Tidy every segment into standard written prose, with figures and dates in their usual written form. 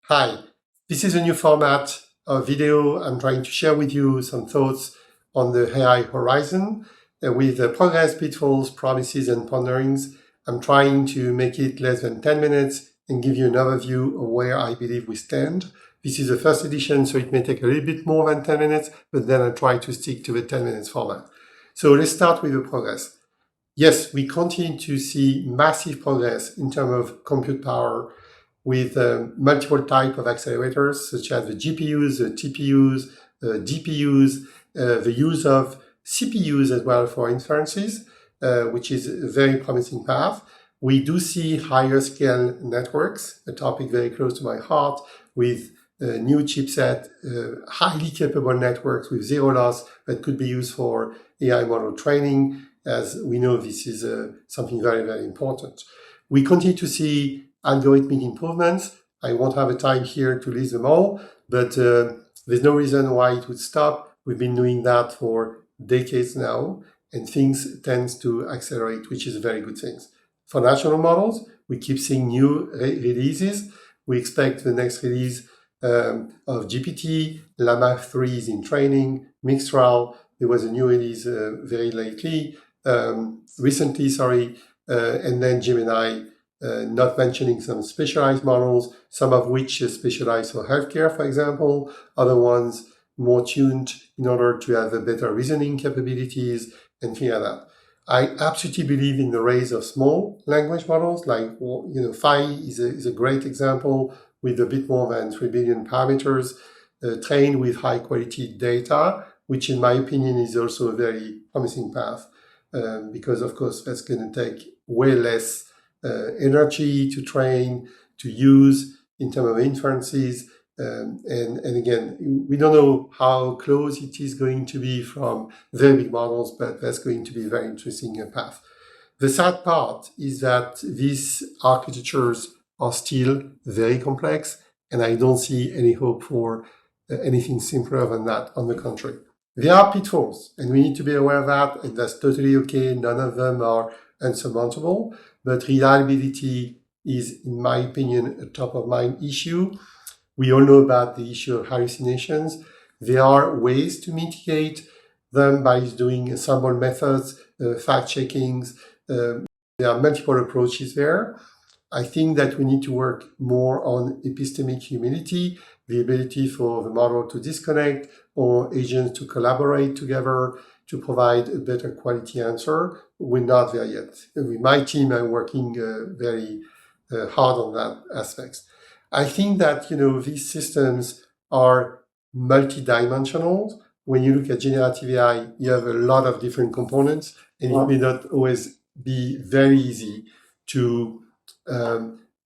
Hi, this is a new format of video. I'm trying to share with you some thoughts on the AI horizon with progress, pitfalls, promises, and ponderings. I'm trying to make it less than 10 minutes and give you an overview of where I believe we stand. This is the first edition, so it may take a little bit more than 10 minutes, but then I try to stick to the 10 minutes format. So let's start with the progress. Yes, we continue to see massive progress in terms of compute power with multiple types of accelerators, such as the GPUs, the TPUs, the DPUs, the use of CPUs as well for inferences, which is a very promising path. We do see higher scale networks, a topic very close to my heart, with new chipset, highly capable networks with zero loss that could be used for AI model training. As we know, this is something very, very important. We continue to see algorithmic improvements. I won't have a time here to list them all, but there's no reason why it would stop. We've been doing that for decades now, and things tend to accelerate, which is a very good thing. For national models, we keep seeing new releases. We expect the next release of GPT, Llama 3 is in training, Mistral, there was a new release very recently, and then Gemini, not mentioning some specialized models, some of which specialize for healthcare, for example, other ones more tuned in order to have a better reasoning capabilities and things like that. I absolutely believe in the rise of small language models, like Phi is a great example with a bit more than 3 billion parameters, trained with high quality data, which in my opinion is also a very promising path, because of course that's going to take way less energy to train, to use in terms of inferences. And again, we don't know how close it is going to be from very big models, but that's going to be a very interesting path. The sad part is that these architectures are still very complex, and I don't see any hope for anything simpler than that. On the contrary, there are pitfalls, and we need to be aware of that, and that's totally okay. None of them are unsurmountable, but reliability is, in my opinion, a top-of-mind issue. We all know about the issue of hallucinations. There are ways to mitigate them by doing ensemble methods, fact-checkings. There are multiple approaches there. I think that we need to work more on epistemic humility, the ability for the model to disconnect or agents to collaborate together to provide a better quality answer. We're not there yet. With my team, I'm working very hard on that aspects. I think that these systems are multidimensional. When you look at generative AI, you have a lot of different components, and it may not always be very easy to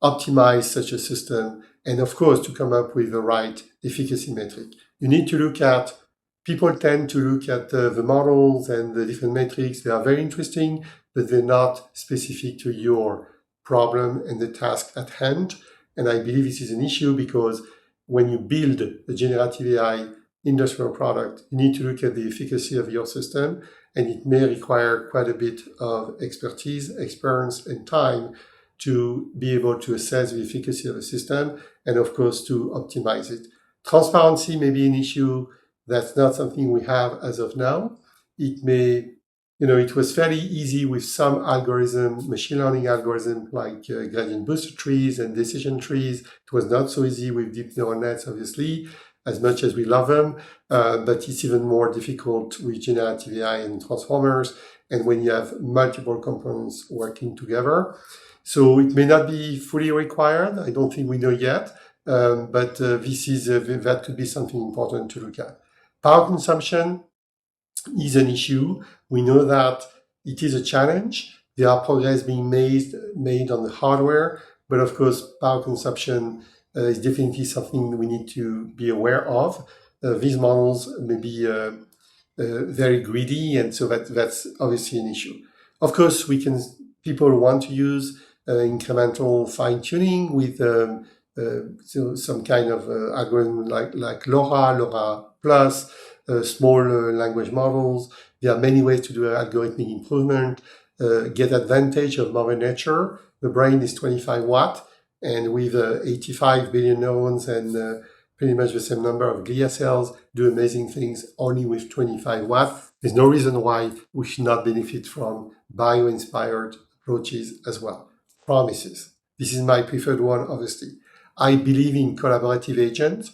optimize such a system, and of course to come up with the right efficacy metric. You need to look at, people tend to look at the models and the different metrics. They are very interesting, but they're not specific to your problem and the task at hand. And I believe this is an issue because when you build a generative AI industrial product, you need to look at the efficacy of your system, and it may require quite a bit of expertise, experience, and time to be able to assess the efficacy of a system and, of course, to optimize it. Transparency may be an issue. That's not something we have as of now. It may, it was fairly easy with some algorithm, machine learning algorithms like gradient booster trees and decision trees. It was not so easy with deep neural nets, obviously, as much as we love them, but it's even more difficult with generative AI and transformers, and when you have multiple components working together. So it may not be fully required. I don't think we know yet, but that could be something important to look at. Power consumption is an issue. We know that it is a challenge. There are progress being made on the hardware, but of course, power consumption is definitely something we need to be aware of. These models may be very greedy, and so that's obviously an issue. Of course, people want to use incremental fine-tuning with some kind of algorithm like LoRa Plus, small language models. There are many ways to do algorithmic improvement, get advantage of Mother Nature. The brain is 25 watt. and with 85 billion neurons and pretty much the same number of glia cells, do amazing things only with 25 watts. There's no reason why we should not benefit from bio-inspired approaches as well. Promises. This is my preferred one, obviously. I believe in collaborative agents.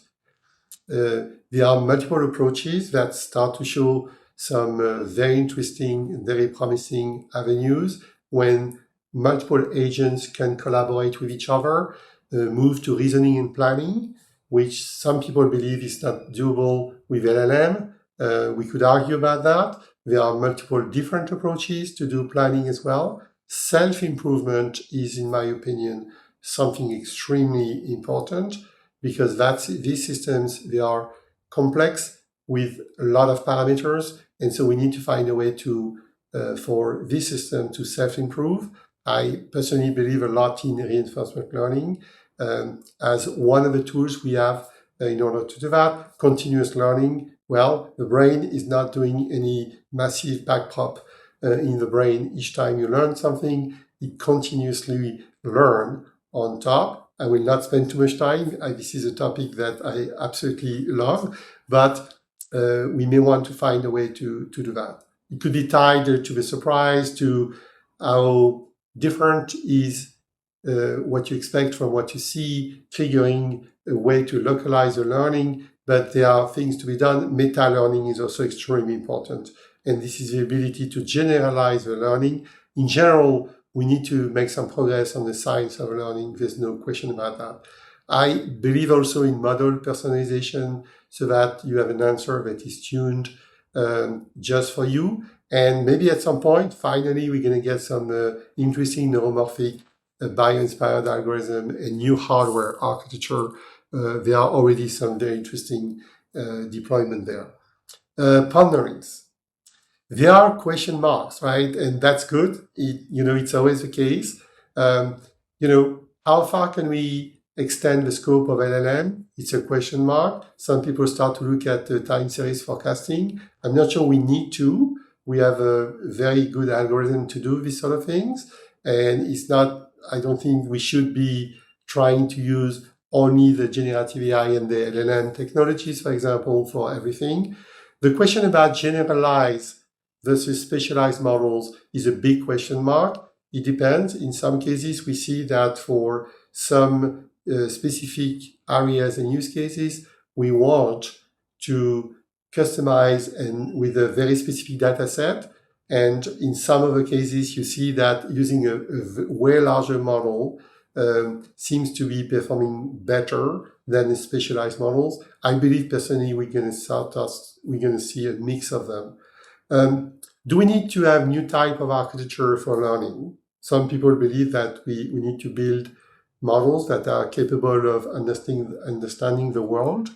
There are multiple approaches that start to show some very interesting, very promising avenues when multiple agents can collaborate with each other, move to reasoning and planning, which some people believe is not doable with LLM. We could argue about that. There are multiple different approaches to do planning as well. Self-improvement is, in my opinion, something extremely important because these systems, they are complex with a lot of parameters. And so we need to find a way to for this system to self-improve. I personally believe a lot in reinforcement learning as one of the tools we have in order to do that. Continuous learning. Well, the brain is not doing any massive backprop in the brain. Each time you learn something, it continuously learns on top. I will not spend too much time. This is a topic that I absolutely love, but we may want to find a way to do that. It could be tied to the surprise, to how different is what you expect from what you see, triggering a way to localize the learning, but there are things to be done. Meta-learning is also extremely important, and this is the ability to generalize the learning. In general, we need to make some progress on the science of learning. There's no question about that. I believe also in model personalization so that you have an answer that is tuned just for you. And maybe at some point, finally, we're going to get some interesting neuromorphic bio-inspired algorithm and new hardware architecture. There are already some very interesting deployment there. Ponderings. There are question marks, right? And that's good. It's always the case. How far can we extend the scope of LLM? It's a question mark. Some people start to look at time series forecasting. I'm not sure we need to. We have a very good algorithm to do these sort of things. And I don't think we should be trying to use only the generative AI and the LLM technologies, for example, for everything. The question about generalized versus specialized models is a big question mark. It depends. In some cases, we see that for some specific areas and use cases, we want to customize and with a very specific data set. And in some of the cases, you see that using a way larger model seems to be performing better than the specialized models. I believe personally we're going to see a mix of them. Do we need to have new type of architecture for learning? Some people believe that we need to build models that are capable of understanding the world.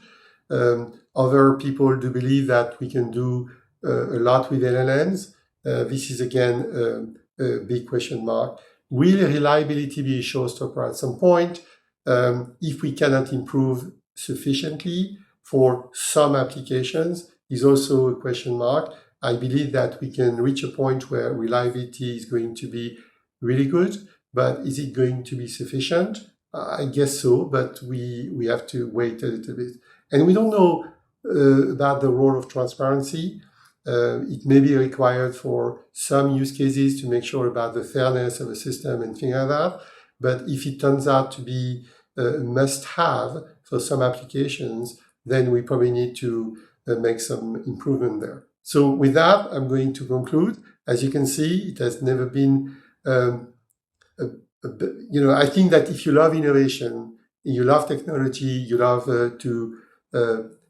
Other people do believe that we can do a lot with LLMs. This is again a big question mark. Will reliability be a showstopper at some point? If we cannot improve sufficiently for some applications, is also a question mark. I believe that we can reach a point where reliability is going to be really good, but is it going to be sufficient? I guess so, but we have to wait a little bit. And we don't know about the role of transparency. It may be required for some use cases to make sure about the fairness of a system and things like that. But if it turns out to be a must-have for some applications, then we probably need to make some improvement there. So with that, I'm going to conclude. As you can see, it has never been, I think that if you love innovation, you love technology, you love to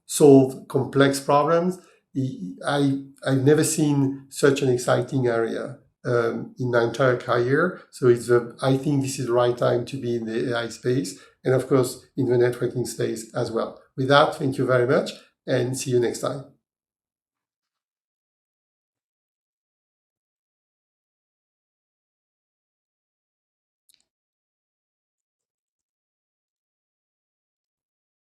solve complex problems, I've never seen such an exciting area in my entire career. So I think this is the right time to be in the AI space and of course in the networking space as well. With that, thank you very much and see you next time.